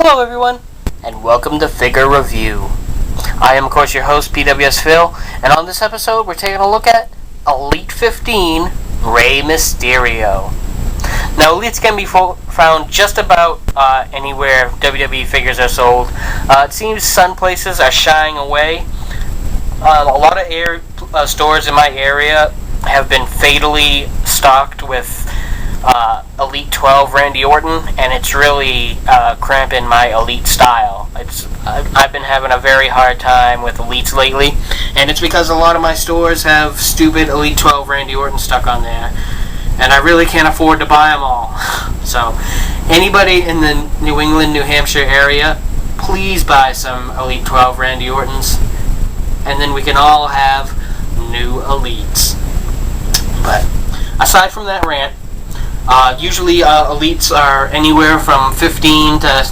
Hello everyone, and welcome to Figure Review. I am of course your host, PWS Phil, and on this episode we're taking a look at Elite 15, Rey Mysterio. Now Elites can be found just about anywhere WWE figures are sold. It seems some places are shying away. A lot of stores in my area have been fatally stocked with Elite 12 Randy Orton, and it's really cramping my Elite style. I've been having a very hard time with Elites lately, and it's because a lot of my stores have stupid Elite 12 Randy Orton stuck on there, and I really can't afford to buy them all. So, anybody in the New England, New Hampshire area, please buy some Elite 12 Randy Ortons, and then we can all have new Elites. But, aside from that rant, usually Elites are anywhere from $15 to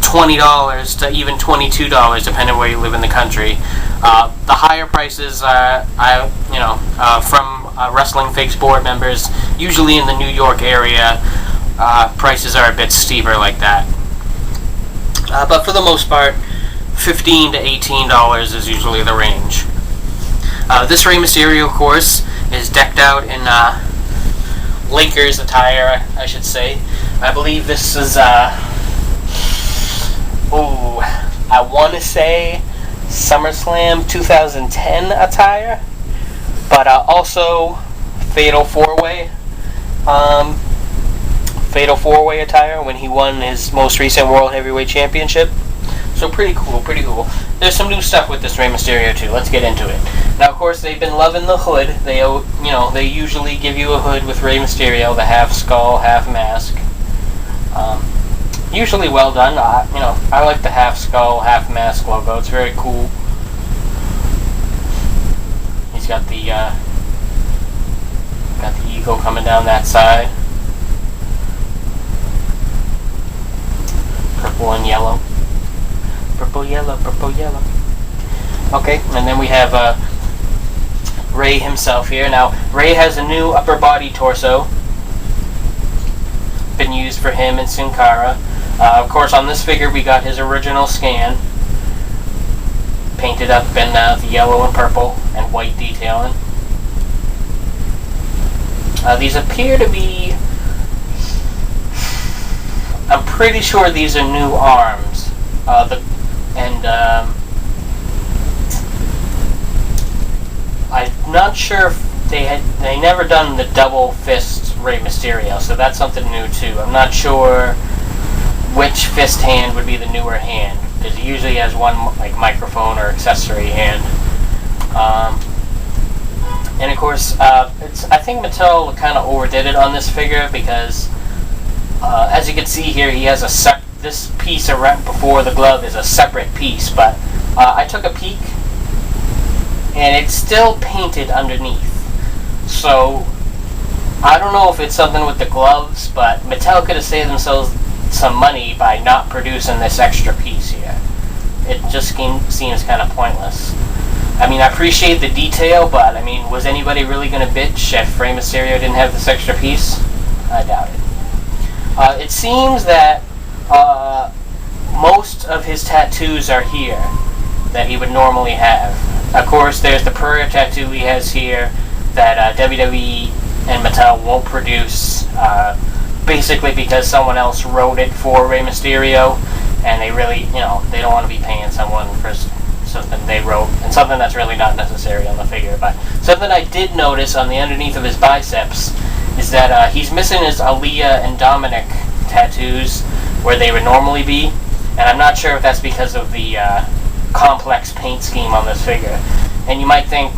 $20 to even $22, depending where you live in the country. The higher prices are, from Wrestling Fakes board members, usually in the New York area, prices are a bit steeper like that. But for the most part, $15 to $18 is usually the range. This Rey Mysterio, of course, is decked out in Lakers attire, I should say. I believe this is, I want to say SummerSlam 2010 attire, but also Fatal 4-Way attire when he won his most recent World Heavyweight Championship. So pretty cool. There's some new stuff with this Rey Mysterio too. Let's get into it. Now, of course, they've been loving the hood. They usually give you a hood with Rey Mysterio, the half skull, half mask. Usually well done. I like the half skull, half mask logo. It's very cool. He's got the eagle coming down that side. Purple and yellow. Purple, yellow. Okay, and then we have Rey himself here. Now, Rey has a new upper body torso. Been used for him in Sin Cara. Of course, on this figure we got his original scan. Painted up in the yellow and purple and white detailing. These appear to be... I'm pretty sure these are new arms. I'm not sure if they never done the double fist Rey Mysterio, so that's something new too. I'm not sure which fist hand would be the newer hand, because he usually has one like microphone or accessory hand. And of course, I think Mattel kind of overdid it on this figure because, as you can see here, he has this piece right before the glove is a separate piece, but I took a peek and it's still painted underneath. So I don't know if it's something with the gloves, but Mattel could have saved themselves some money by not producing this extra piece here. It just seems kind of pointless. I mean, I appreciate the detail, but I mean, was anybody really going to bitch if Rey Mysterio didn't have this extra piece? I doubt it. It seems that most of his tattoos are here that he would normally have. Of course, there's the prayer tattoo he has here that WWE and Mattel won't produce, basically because someone else wrote it for Rey Mysterio, and they really, they don't want to be paying someone for something they wrote, and something that's really not necessary on the figure. But something I did notice on the underneath of his biceps is that he's missing his Aaliyah and Dominic tattoos where they would normally be, and I'm not sure if that's because of the complex paint scheme on this figure. And you might think,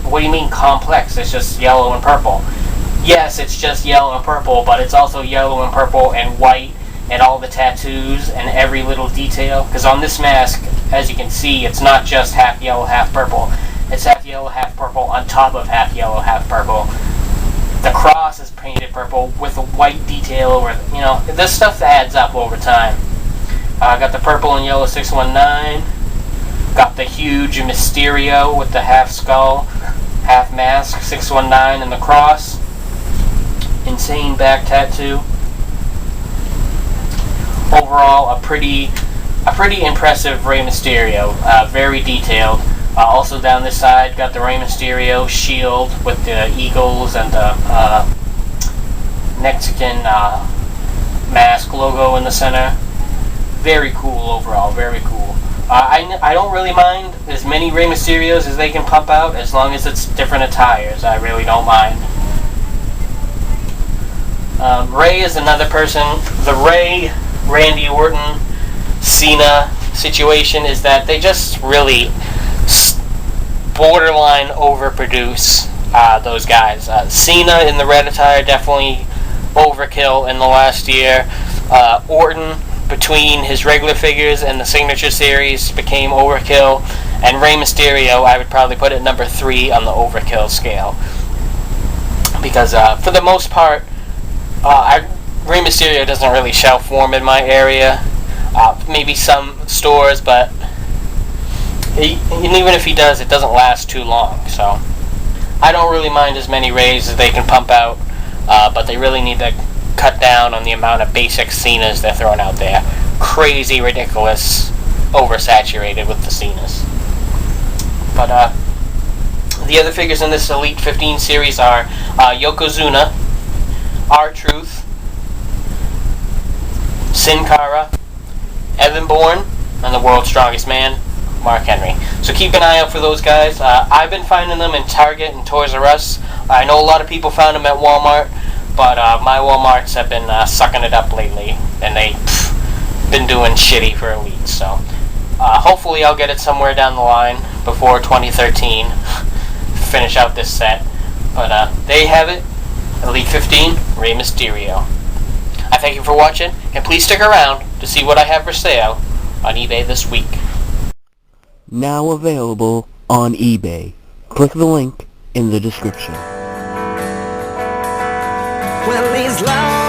what do you mean complex? It's just yellow and purple. Yes, it's just yellow and purple, but it's also yellow and purple and white and all the tattoos and every little detail. Because on this mask, as you can see, it's not just half yellow, half purple. It's half yellow, half purple on top of half yellow, half purple. The cross is painted purple with a white detail over, this stuff adds up over time. Got the purple and yellow 619. Got the huge Mysterio with the half skull, half mask 619 and the cross. Insane back tattoo. overall, a pretty impressive Rey Mysterio. Very detailed. Also down this side, got the Rey Mysterio shield with the eagles and the Mexican mask logo in the center. Very cool overall. Very cool. I don't really mind as many Rey Mysterios as they can pump out, as long as it's different attires. I really don't mind. Rey is another person. The Randy Orton, Cena situation is that they just really borderline overproduce those guys. Cena in the red attire definitely overkill in the last year. Orton, between his regular figures and the Signature Series, became overkill. And Rey Mysterio, I would probably put at number 3 on the overkill scale. Because for the most part, Rey Mysterio doesn't really shelf form in my area. Maybe some stores, but and even if he does, it doesn't last too long. So I don't really mind as many Reys as they can pump out, but they really need to cut down on the amount of basic Cenas they're throwing out there. Crazy, ridiculous, oversaturated with the Cenas. But the other figures in this Elite 15 series are Yokozuna, R-Truth, Sin Cara, Evan Bourne, and the World's Strongest Man, Mark Henry. So keep an eye out for those guys. I've been finding them in Target and Toys R Us. I know a lot of people found them at Walmart, but my Walmarts have been sucking it up lately, and they've been doing shitty for a week. So hopefully I'll get it somewhere down the line before 2013. Finish out this set. But there you have it. Elite 15, Rey Mysterio. I thank you for watching, and please stick around to see what I have for sale on eBay this week. Now available on eBay. Click the link in the description. Well, he's lost.